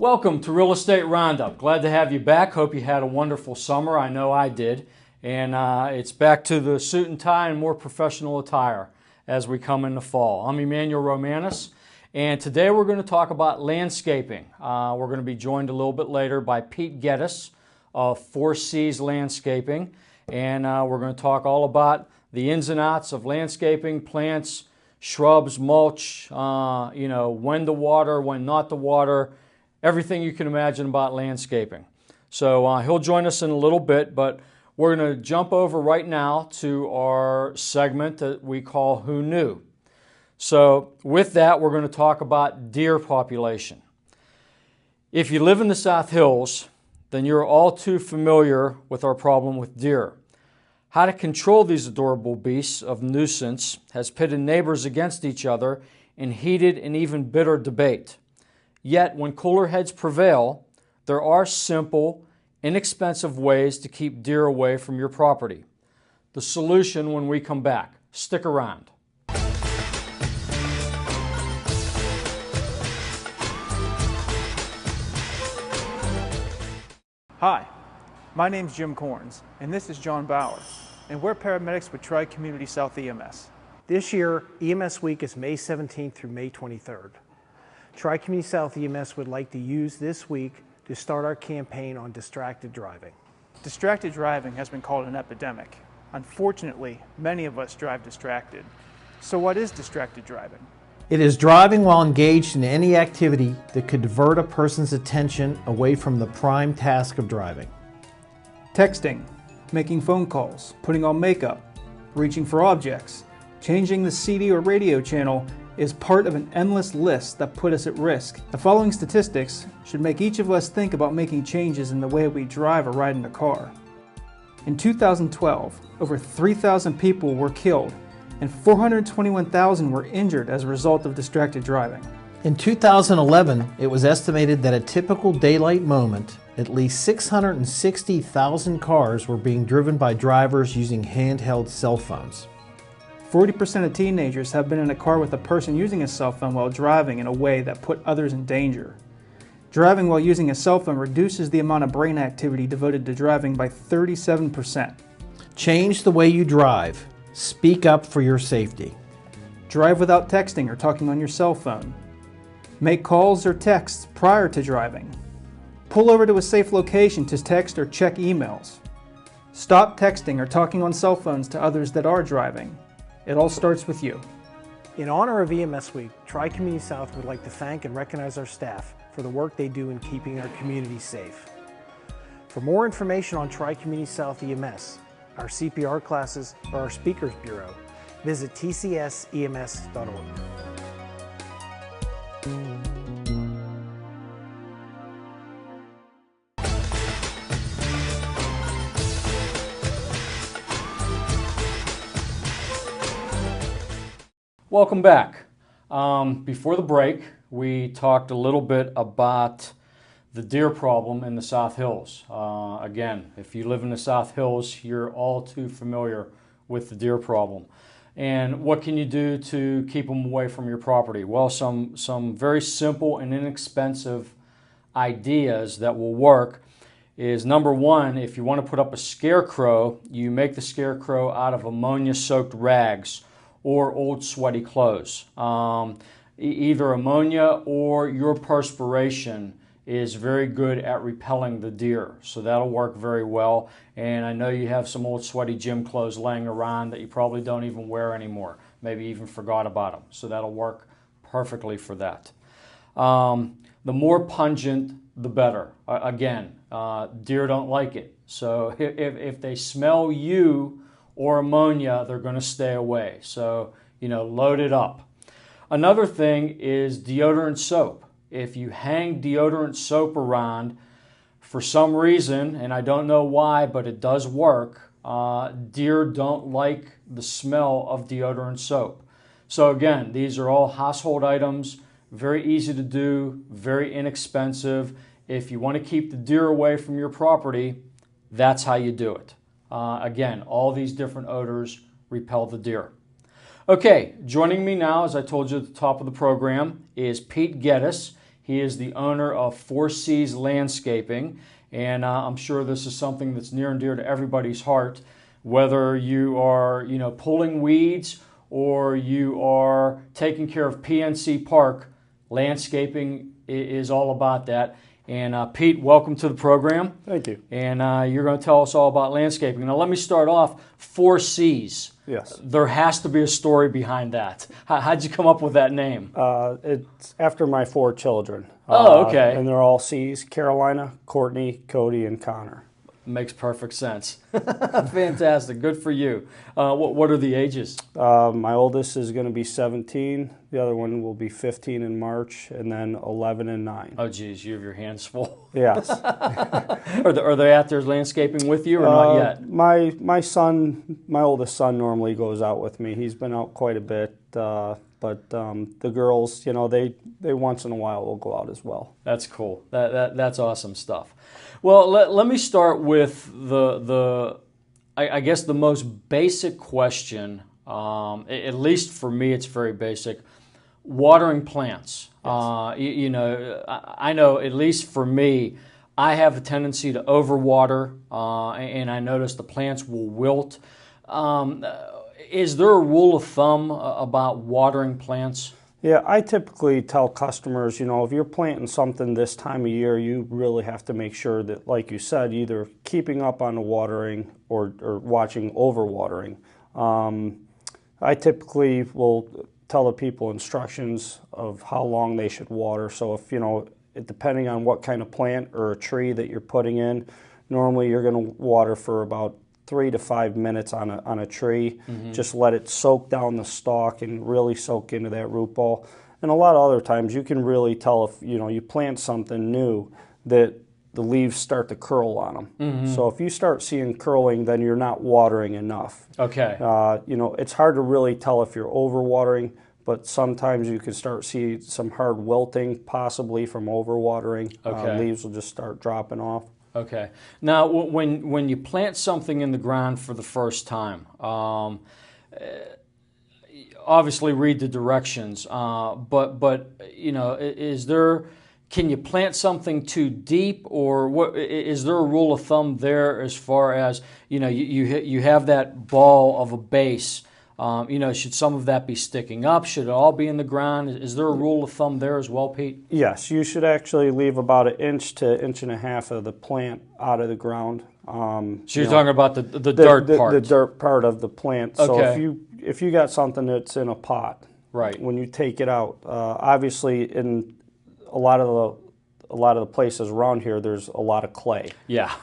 Welcome to Real Estate Roundup. Glad to have you back. Hope you had a wonderful summer. I know I did. And it's back to the suit and tie and more professional attire as we come into fall. I'm Emmanuel Romanis, and today we're going to talk about landscaping. We're going to be joined a little bit later by Pete Geddes of 4Cs Landscaping, and we're going to talk all about the ins and outs of landscaping, plants, shrubs, mulch, when to water, when not to water, everything you can imagine about landscaping. So he'll join us in a little bit, but we're going to jump over right now to our segment that we call Who Knew? So with that, we're going to talk about deer population. If you live in the South Hills, then you're all too familiar with our problem with deer. How to control these adorable beasts of nuisance has pitted neighbors against each other in heated and even bitter debate. Yet, when cooler heads prevail, there are simple, inexpensive ways to keep deer away from your property. The solution when we come back. Stick around. Hi, my name's Jim Corns, and this is John Bauer, and we're paramedics with Tri-Community South EMS. This year, EMS Week is May 17th through May 23rd. Tri-Community South EMS would like to use this week to start our campaign on distracted driving. Distracted driving has been called an epidemic. Unfortunately, many of us drive distracted. So what is distracted driving? It is driving while engaged in any activity that could divert a person's attention away from the prime task of driving. Texting, making phone calls, putting on makeup, reaching for objects, changing the CD or radio channel is part of an endless list that put us at risk. The following statistics should make each of us think about making changes in the way we drive or ride in a car. In 2012, over 3,000 people were killed and 421,000 were injured as a result of distracted driving. In 2011, it was estimated that a typical daylight moment, at least 660,000 cars were being driven by drivers using handheld cell phones. 40% of teenagers have been in a car with a person using a cell phone while driving in a way that put others in danger. Driving while using a cell phone reduces the amount of brain activity devoted to driving by 37%. Change the way you drive. Speak up for your safety. Drive without texting or talking on your cell phone. Make calls or texts prior to driving. Pull over to a safe location to text or check emails. Stop texting or talking on cell phones to others that are driving. It all starts with you. In honor of EMS Week, Tri-Community South would like to thank and recognize our staff for the work they do in keeping our community safe. For more information on Tri-Community South EMS, our CPR classes, or our Speakers Bureau, visit tcsems.org. Welcome back. Before the break, we talked a little bit about the deer problem in the South Hills. Again, if you live in the South Hills, you're all too familiar with the deer problem. And what can you do to keep them away from your property? Well, some very simple and inexpensive ideas that will work is, number one, if you want to put up a scarecrow, you make the scarecrow out of ammonia-soaked rags or old sweaty clothes. Either ammonia or your perspiration is very good at repelling the deer, so that'll work very well. And I know you have some old sweaty gym clothes laying around that you probably don't even wear anymore, maybe even forgot about them, so that'll work perfectly for that. The more pungent, the better. Again, deer don't like it, so if they smell you or ammonia, they're going to stay away. So, load it up. Another thing is deodorant soap. If you hang deodorant soap around, for some reason, and I don't know why, but it does work, deer don't like the smell of deodorant soap. So again, these are all household items, very easy to do, very inexpensive. If you want to keep the deer away from your property, that's how you do it. Again, all these different odors repel the deer. Okay, joining me now, as I told you at the top of the program, is Pete Geddes. He is the owner of Four Seas Landscaping, and I'm sure this is something that's near and dear to everybody's heart, whether you are, pulling weeds or you are taking care of PNC Park. Landscaping is all about that. And Pete, welcome to the program. Thank you. And you're going to tell us all about landscaping. Now, let me start off. Four Seas. Yes. There has to be a story behind that. How'd you come up with that name? It's after my 4 children. Oh, okay. And they're all C's: Carolina, Courtney, Cody, and Connor. Makes perfect sense. Fantastic. Good for you. What are the ages? My oldest is going to be 17. The other one will be 15 in March, and then 11 and 9. Oh, geez, you have your hands full. Yes. Are they out there landscaping with you or not yet? My son, my oldest son, normally goes out with me. He's been out quite a bit. But the girls, they once in a while will go out as well. That's cool. That's awesome stuff. Well, let me start with I guess the most basic question. At least for me, it's very basic. Watering plants. Yes. I know at least for me, I have a tendency to overwater, and I notice the plants will wilt. Is there a rule of thumb about watering plants? Yeah, I typically tell customers, if you're planting something this time of year, you really have to make sure that, like you said, either keeping up on the watering or watching overwatering. I typically will tell the people instructions of how long they should water. So if, depending on what kind of plant or a tree that you're putting in, normally you're going to water for about 3 to 5 minutes on a tree. Mm-hmm. Just let it soak down the stalk and really soak into that root ball. And a lot of other times you can really tell if you plant something new that the leaves start to curl on them. Mm-hmm. So if you start seeing curling, then you're not watering enough. Okay. It's hard to really tell if you're overwatering, but sometimes you can start see some hard wilting, possibly from overwatering. Okay. Leaves will just start dropping off. Okay. Now, when you plant something in the ground for the first time, obviously read the directions. But is there? Can you plant something too deep, or what? Is there a rule of thumb there as far as you have that ball of a base? Should some of that be sticking up? Should it all be in the ground? Is there a rule of thumb there as well, Pete? Yes, you should actually leave about 1 inch to 1.5 inches of the plant out of the ground. So you're talking about the dirt part? The dirt part of the plant. Okay. So if you got something that's in a pot, right, when you take it out, obviously in a lot of the places around here, there's a lot of clay. Yeah.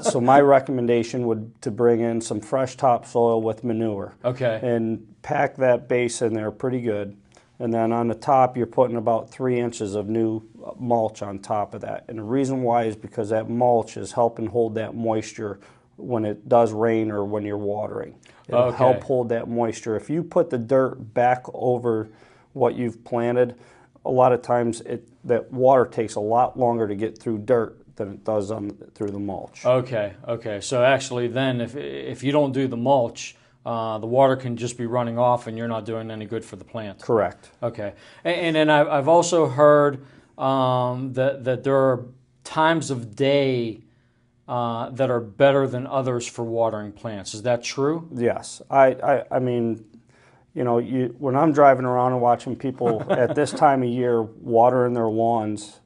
So my recommendation would to bring in some fresh topsoil with manure. Okay. And pack that base in there pretty good. And then on the top, you're putting about 3 inches of new mulch on top of that. And the reason why is because that mulch is helping hold that moisture when it does rain or when you're watering. It'll help hold that moisture. If you put the dirt back over what you've planted, a lot of times that water takes a lot longer to get through dirt than it does through the mulch. Okay. So actually then if you don't do the mulch, the water can just be running off and you're not doing any good for the plant. Correct. Okay. And then I've also heard that there are times of day that are better than others for watering plants. Is that true? Yes. I mean, when I'm driving around and watching people at this time of year watering their lawns,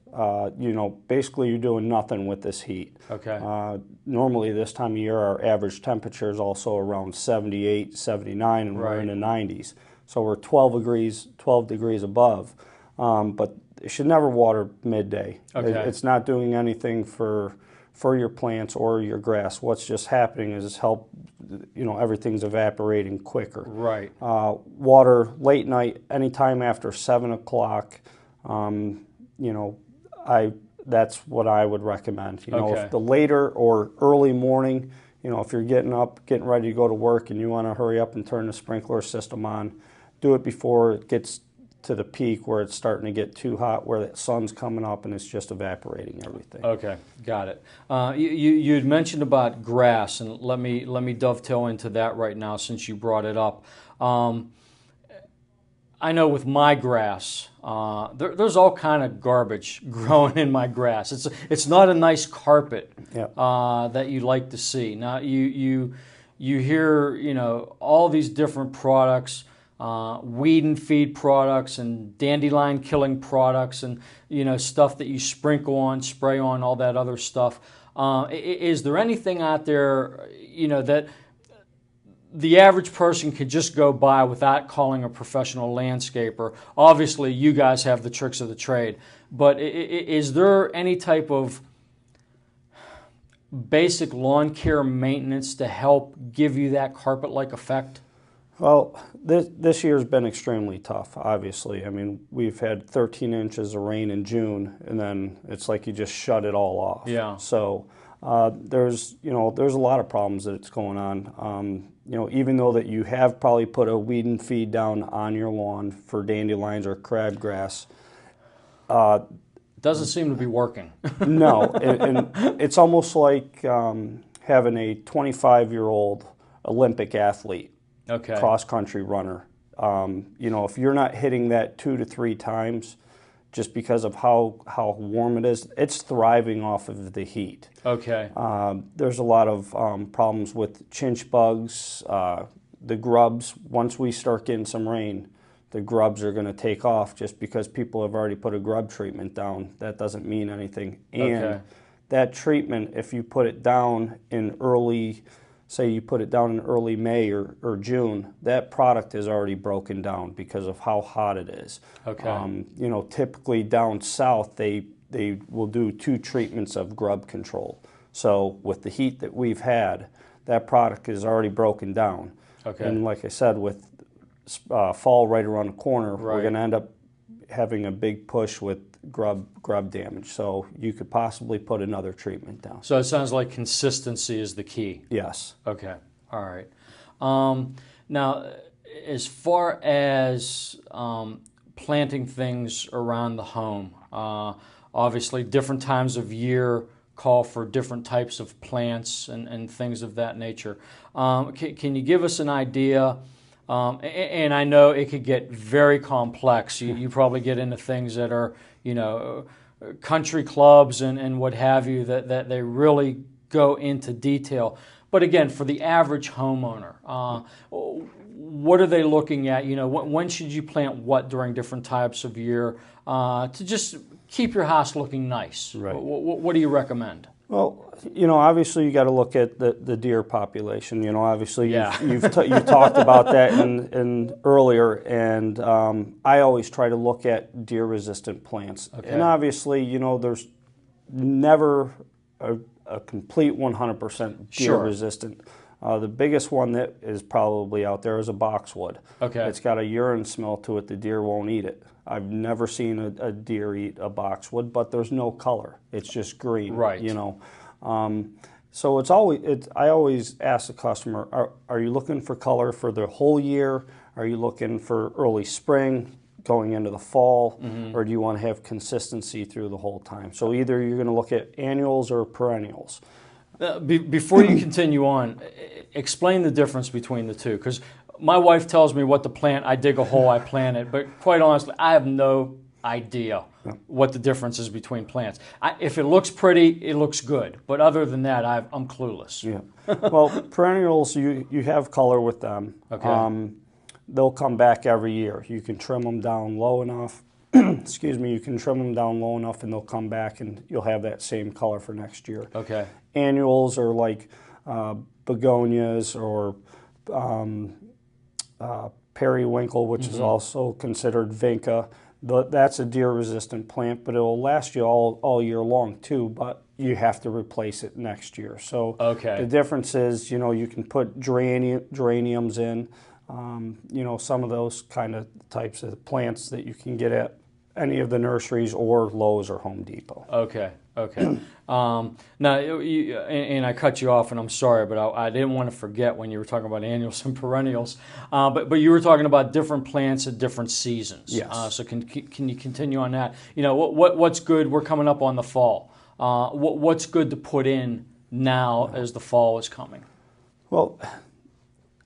basically you're doing nothing with this heat. Okay. Normally this time of year, our average temperature is also around 78, 79, and we're in the 90s. So we're 12 degrees above. But you should never water midday. Okay. It's not doing anything for your plants or your grass. What's just happening is everything's evaporating quicker. Right. Water late night, anytime after 7 o'clock. That's what I would recommend. If the later or early morning, if you're getting up, getting ready to go to work, and you want to hurry up and turn the sprinkler system on, do it before it gets to the peak where it's starting to get too hot, where the sun's coming up and it's just evaporating everything. Okay, got it. You had mentioned about grass, and let me dovetail into that right now since you brought it up. I know with my grass, there's all kind of garbage growing in my grass. It's not a nice carpet that you like to see. Now you hear, you know, all these different products, weed and feed products and dandelion killing products, and, you know, stuff that you sprinkle on, spray on, all that other stuff. Is there anything out there, you know, that the average person could just go by without calling a professional landscaper? Obviously, you guys have the tricks of the trade, but is there any type of basic lawn care maintenance to help give you that carpet-like effect? Well, this year's been extremely tough, obviously. I mean, we've had 13 inches of rain in June, and then it's like you just shut it all off. Yeah. So there's a lot of problems that's going on. You know, even though that you have probably put a weed and feed down on your lawn for dandelions or crabgrass, Doesn't seem to be working. no, and it's almost like having a 25-year-old Olympic athlete, Okay. cross-country runner. You know, if you're not hitting that 2 to 3 times, just because of how warm it is, it's thriving off of the heat. Okay. There's a lot of problems with chinch bugs, the grubs. Once we start getting some rain, the grubs are going to take off just because people have already put a grub treatment down. That doesn't mean anything. And Okay. that treatment, if you put it down in early, say you put it down in early May or June, that product is already broken down because of how hot it is. Okay. You know, typically down south, they will do 2 treatments of grub control. So with the heat that we've had, that product is already broken down. Okay. And like I said, with fall right around the corner, we're Right. going to end up having a big push with grub damage. So you could possibly put another treatment down. So it sounds like consistency is the key. Yes. Okay. All right. Now, as far as planting things around the home, obviously different times of year call for different types of plants and things of that nature. Can you give us an idea? And I know it could get very complex. You probably get into things that are, you know, country clubs and what have you, that they really go into detail. But again, for the average homeowner, what are they looking at? You know, when should you plant what during different types of year to just keep your house looking nice? Right. What do you recommend? Well, you know, obviously you got to look at the deer population. You know, obviously Yeah. you talked about that in earlier, and I always try to look at deer-resistant plants. Okay. And obviously, you know, there's never a complete 100% Sure. deer-resistant. The biggest one that is probably out there is a boxwood. Okay. It's got a urine smell to it. The deer won't eat it. I've never seen a deer eat a boxwood, but there's no color. It's just green. Right. You know. So I always ask the customer, are you looking for color for the whole year? Are you looking for early spring, going into the fall, or do you want to have consistency through the whole time? So either you're going to look at annuals or perennials. Before you continue on, explain the difference between the two, because my wife tells me what to plant. I dig a hole, I plant it, but quite honestly, I have no idea what the difference is between plants. If it looks pretty, it looks good, but other than that, I'm clueless. Yeah. Well, perennials, you have color with them. Okay. They'll come back every year. You can trim them down low enough. Excuse me. You can trim them down low enough, and they'll come back, and you'll have that same color for next year. Okay. Annuals are like begonias or periwinkle, which is also considered vinca. That's a deer-resistant plant, but it will last you all year long too. But you have to replace it next year. So Okay. the difference is, you know, you can put geraniums in. You know, some of those kind of types of plants that you can get at any of the nurseries or Lowe's or Home Depot. Okay. Okay. Now, and I cut you off, and I'm sorry, but I didn't want to forget when you were talking about annuals and perennials. But you were talking about different plants at different seasons. Yes. So can you continue on that? You know, what's good? We're coming up on the fall. What's good to put in now as the fall is coming? Well,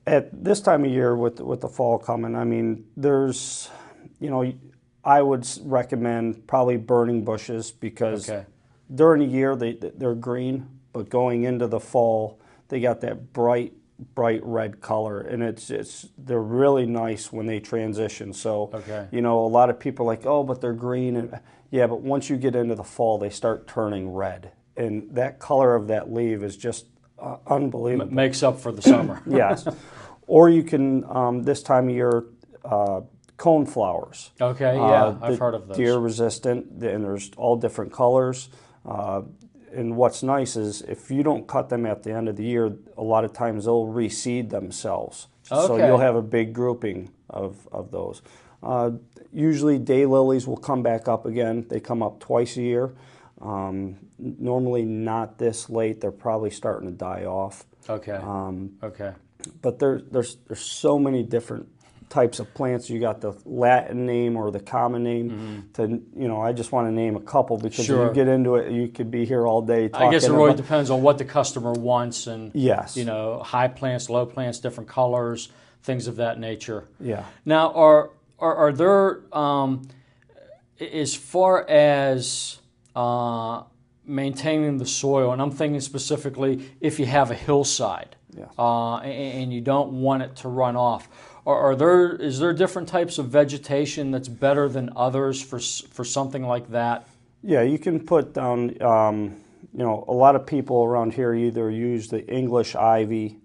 at this time of year with the fall coming, I mean, there's you know, I would recommend probably burning bushes because Okay. during the year they're green, but going into the fall they got that bright red color, and they're really nice when they transition. So Okay. you know, a lot of people are like, oh, but they're green, and yeah, but once you get into the fall they start turning red, and that color of that leaf is just unbelievable. Makes up for the summer. Yes. Or you can this time of year cone flowers. Okay, yeah, I've the heard of those. Deer resistant, and there's all different colors. And what's nice is if you don't cut them at the end of the year, a lot of times they'll reseed themselves. So Okay. you'll have a big grouping of those. Usually daylilies will come back up again. They come up twice a year. Normally not this late. They're probably starting to die off. Okay. Okay. But there's so many different types of plants. You got the Latin name or the common name. I just want to name a couple because Sure. if you get into it, you could be here all day talking I guess it really about. depends on what the customer wants, and Yes. you know, high plants, low plants, different colors, things of that nature. Yeah. Now, are there as far as maintaining the soil, and I'm thinking specifically if you have a hillside, Yeah. and you don't want it to run off, is there different types of vegetation that's better than others for something like that? Yeah, you can put down, a lot of people around here either use the English ivy,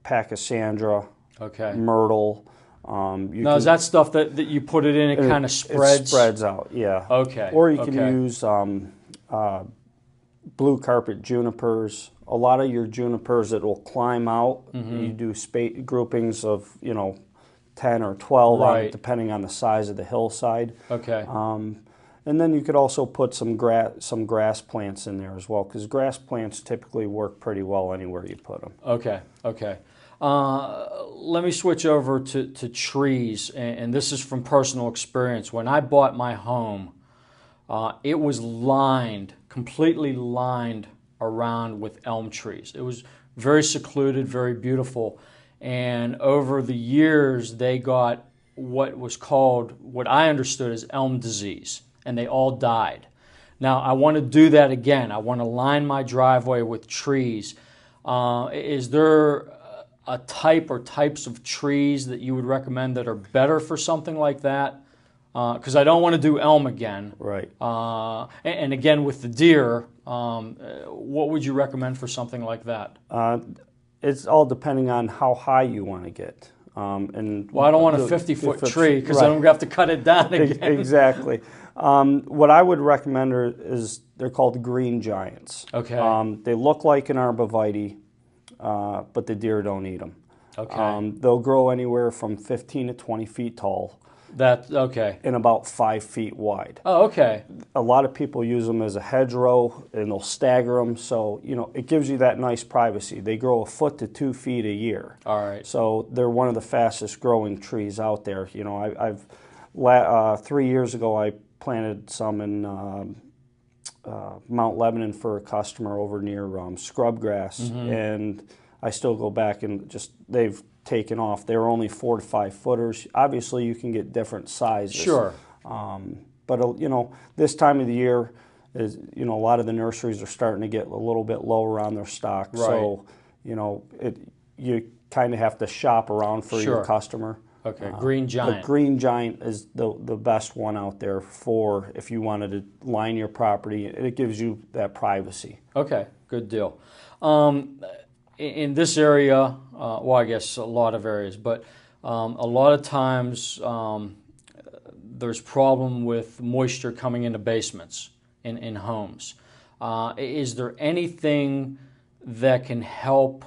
Pachysandra, Okay. myrtle. Now, is that stuff that you put it in, it kind of spreads? It spreads out, yeah. Okay. Or you can okay. use blue carpet junipers. A lot of your junipers that will climb out, you do groupings of 10 or 12, Right. depending on the size of the hillside. Okay. And then you could also put some grass plants in there as well, because grass plants typically work pretty well anywhere you put them. Okay. Okay. Let me switch over to trees, and this is from personal experience. When I bought my home, it was completely lined around with elm trees. It was very secluded, very beautiful, and over the years they got what I understood as elm disease, and they all died. Now I want to do that again. I want to line my driveway with trees. Is there a type or types of trees that you would recommend that are better for something like that? Because I don't want to do elm again. Right. And again, with the deer, what would you recommend for something like that? It's all depending on how high you want to get. Well, I don't want a 50-foot tree because right. then we have to cut it down again. Exactly. What I would recommend is they're called green giants. Okay. They look like an arborvitae, but the deer don't eat them. Okay. They'll grow anywhere from 15 to 20 feet tall Okay. and about 5 feet wide. Oh, okay. A lot of people use them as a hedgerow, and they'll stagger them, so it gives you that nice privacy. They grow 1 foot to 2 feet a year. All right. So they're one of the fastest growing trees out there. I've 3 years ago I planted some in Mount Lebanon for a customer over near scrubgrass, and I still go back and they've taken off. They're only 4 to 5 footers. Obviously, you can get different sizes. Sure. But this time of the year is a lot of the nurseries are starting to get a little bit lower on their stock. Right. So you kind of have to shop around for Sure. your customer. Okay. Green giant. The green giant is the best one out there for if you wanted to line your property. It gives you that privacy. Okay, good deal. In this area, well, I guess a lot of areas, but a lot of times there's problem with moisture coming into basements in homes. Is there anything that can help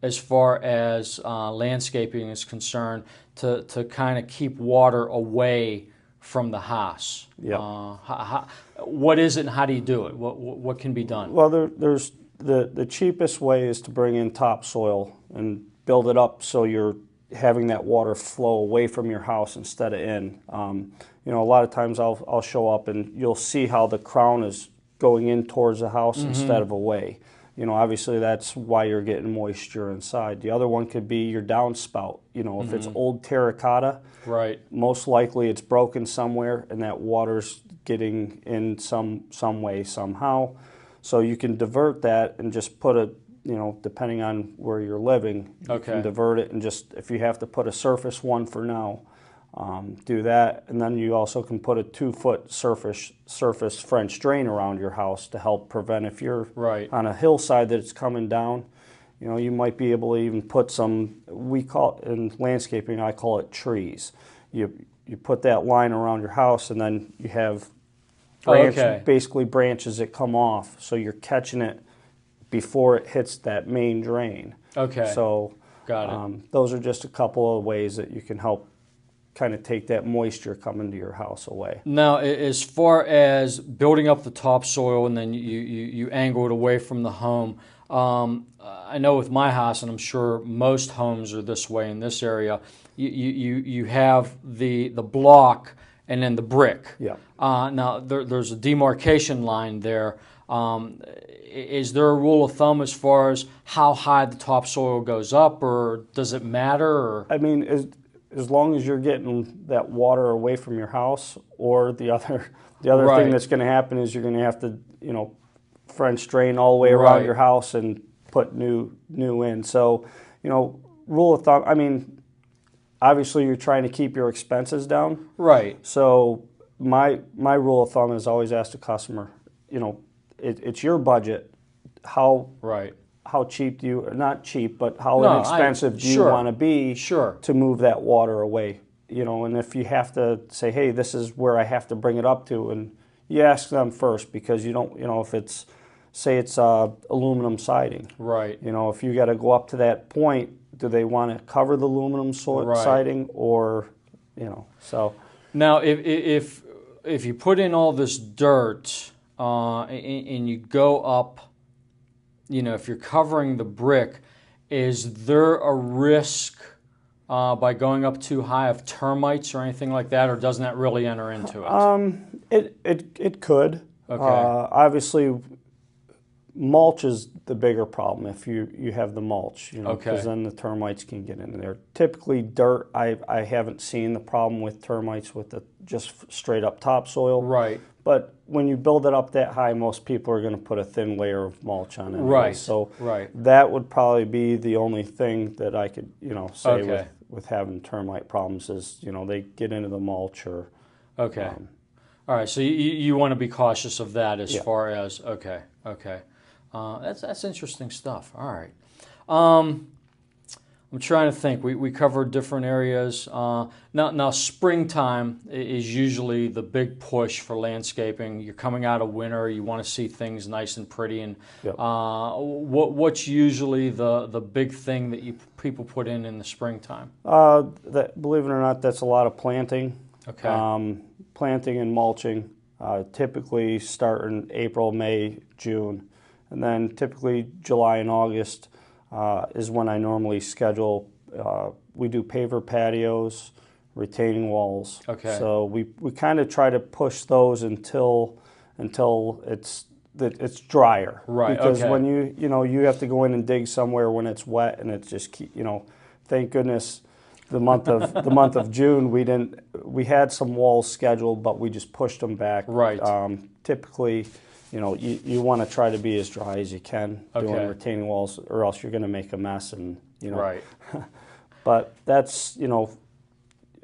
as far as landscaping is concerned to kind of keep water away from the house? Yeah. What is it and how do you do it? What can be done? Well, there's the cheapest way is to bring in topsoil and build it up so you're having that water flow away from your house instead of in. A lot of times I'll show up and you'll see how the crown is going in towards the house instead of away. you know, obviously that's why you're getting moisture inside. The other one could be your downspout. You know, if it's old terracotta, Right. most likely it's broken somewhere and that water's getting in some way, somehow. So you can divert that and just put a, you know, depending on where you're living, you Okay. can divert it and just, if you have to put a surface one for now, do that. And then you also can put a 2-foot surface French drain around your house to help prevent, if you're Right. on a hillside that it's coming down, you know, you might be able to even put some, we call it, in landscaping, I call it trees. You put that line around your house, and then you have Okay. basically branches that come off, so you're catching it before it hits that main drain. Okay. So Got it. those are just a couple of ways that you can help kind of take that moisture coming to your house away. Now, as far as building up the topsoil and then you angle it away from the home, I know with my house, and I'm sure most homes are this way in this area, you have the block and then the brick. Yeah. Now, there's a demarcation line there. Is there a rule of thumb as far as how high the topsoil goes up, or does it matter? Or? I mean, as long as you're getting that water away from your house, or the other Right. thing that's going to happen is you're going to have to, you know, French drain all the way around Right. your house and put new in. So, you know, rule of thumb, I mean, obviously you're trying to keep your expenses down. Right. So my rule of thumb is always ask the customer, you know, it's your budget. Right. How cheap do you, not cheap, but how No, inexpensive do you sure. want to be Sure. to move that water away? You know, and if you have to say, hey, this is where I have to bring it up to, and you ask them first, because you don't, you know, if it's, say it's aluminum siding, Right. you know, if you got to go up to that point, do they want to cover the aluminum Right. siding, or, you know, so. Now, if you put in all this dirt and you go up, you know, if you're covering the brick, is there a risk by going up too high of termites or anything like that, or doesn't that really enter into it? It could. Okay. Obviously, mulch is the bigger problem if you have the mulch, you know, Okay. because then the termites can get in there. Typically, dirt, I haven't seen the problem with termites with the just straight up topsoil. Right. But when you build it up that high, most people are going to put a thin layer of mulch on it. Right. So Right. that would probably be the only thing that I could, you know, say Okay. with having termite problems is, you know, they get into the mulch or. Okay. All right. So you want to be cautious of that as Yeah. far as okay. That's interesting stuff. All right. I'm trying to think. We covered different areas. Now springtime is usually the big push for landscaping. You're coming out of winter. You want to see things nice and pretty. And Yep. what's usually the big thing that people put in the springtime? Believe it or not, that's a lot of planting. Okay. Planting and mulching. Typically start in April, May, June, and then typically July and August is when I normally schedule. We do paver patios, retaining walls. Okay. So we kind of try to push those until it's drier. Right, Because okay. when you have to go in and dig somewhere when it's wet, and it's just thank goodness the month of June we had some walls scheduled, but we just pushed them back. Right. Typically, you want to try to be as dry as you can Okay. doing retaining walls, or else you're going to make a mess. And Right. But that's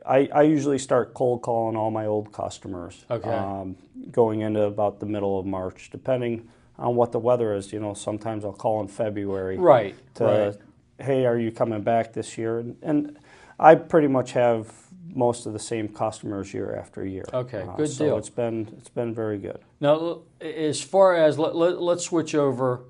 I usually start cold calling all my old customers. Okay. Going into about the middle of March, depending on what the weather is. Sometimes I'll call in February. Right. Right. Hey, are you coming back this year? And I pretty much have most of the same customers year after year. Okay, good so deal. It's been very good. Now, as far as let's switch over.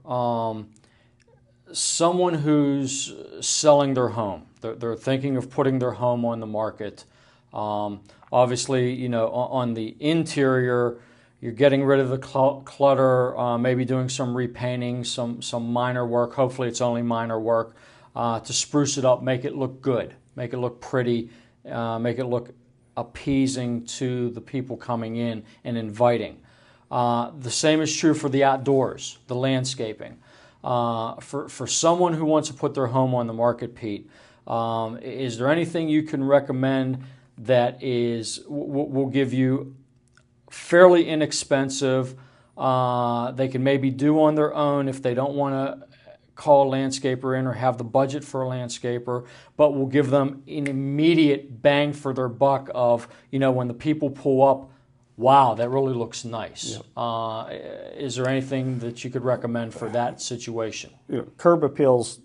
Someone who's selling their home, they're thinking of putting their home on the market. Obviously, on the interior, you're getting rid of the clutter, maybe doing some repainting, some minor work. Hopefully, it's only minor work to spruce it up, make it look good, make it look pretty, make it look appeasing to the people coming in and inviting. The same is true for the outdoors, the landscaping. For someone who wants to put their home on the market, Pete, is there anything you can recommend that will give you fairly inexpensive, they can maybe do on their own if they don't want to call a landscaper in or have the budget for a landscaper, but will give them an immediate bang for their buck of, when the people pull up, wow, that really looks nice. Yep. Is there anything that you could recommend for that situation? Curb appeal's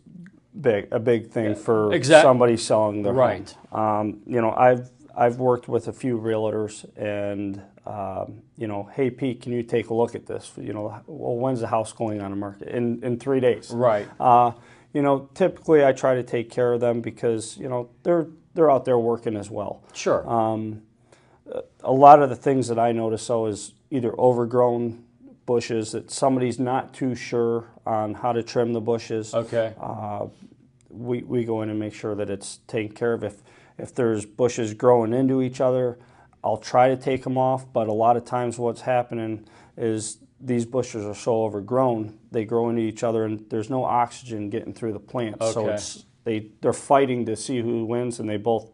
a big thing for somebody selling their home. I've worked with a few realtors, and hey Pete, can you take a look at this? Well, when's the house going on the market? In 3 days. Right. Typically I try to take care of them because they're out there working as well. Sure. A lot of the things that I notice is either overgrown bushes that somebody's not too sure on how to trim the bushes. Okay. We go in and make sure that it's taken care of. If there's bushes growing into each other, I'll try to take them off, but a lot of times what's happening is these bushes are so overgrown, they grow into each other and there's no oxygen getting through the plants. Okay. So they're fighting to see who wins, and both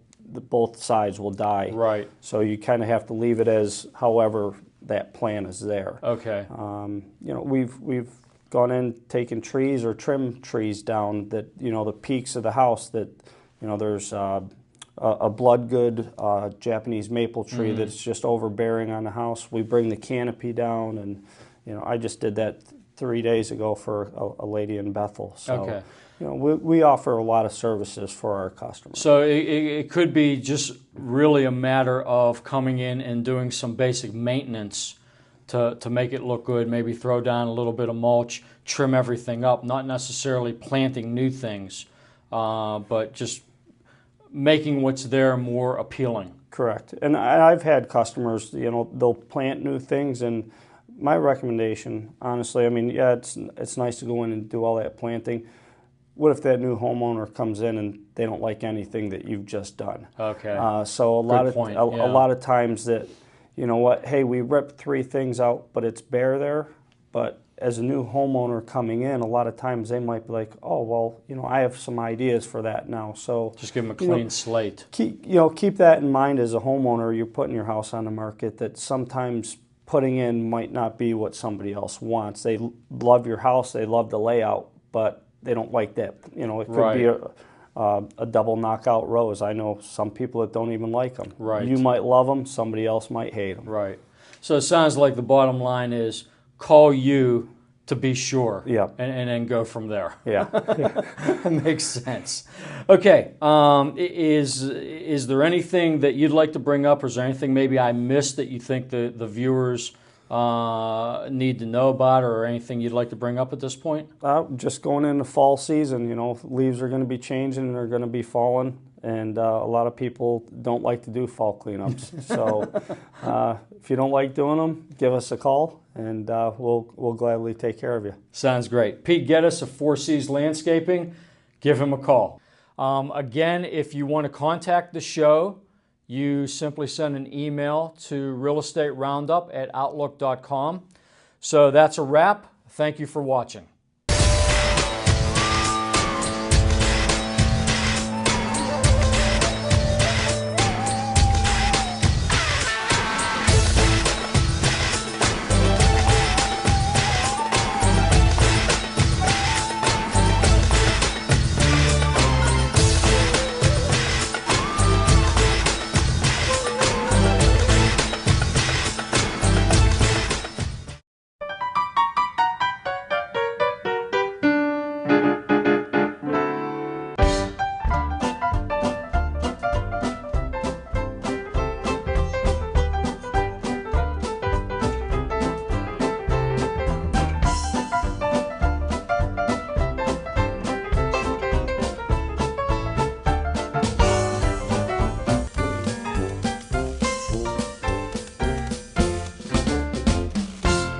sides will die. Right. So you kind of have to leave it as however that plan is there. Okay. We've gone in, taken trees or trimmed trees down that, the peaks of the house that, there's a blood-good Japanese maple tree that's just overbearing on the house. We bring the canopy down, and, I just did that 3 days ago for a lady in Bethel. So, okay. We offer a lot of services for our customers. So it could be just really a matter of coming in and doing some basic maintenance to make it look good, maybe throw down a little bit of mulch, trim everything up, not necessarily planting new things, but just making what's there more appealing. Correct. And I've had customers, they'll plant new things, and my recommendation, honestly, it's nice to go in and do all that planting. What if that new homeowner comes in and they don't like anything that you've just done? Okay. So a lot of times that, hey, we ripped 3 things out, but it's bare there. But as a new homeowner coming in, a lot of times they might be like, oh, well, I have some ideas for that now. So just give them a clean slate. Keep that in mind as a homeowner. You're putting your house on the market, that sometimes putting in might not be what somebody else wants. They love your house, they love the layout, but they don't like that. It could be a double knockout rose. I know some people that don't even like them. Right. You might love them, somebody else might hate them. Right. So it sounds like the bottom line is call you to be sure. Yeah. And then go from there. Yeah. That makes sense. Okay. Is there anything that you'd like to bring up, or is there anything maybe I missed that you think the viewers need to know about, or anything you'd like to bring up at this point? Just going into fall season, leaves are going to be changing and they're going to be falling, and a lot of people don't like to do fall cleanups. So if you don't like doing them, give us a call, and we'll gladly take care of you. Sounds great. Pete Geddes of 4Cs Landscaping, give him a call. Again, if you want to contact the show, you simply send an email to realestateroundup@outlook.com. So that's a wrap. Thank you for watching.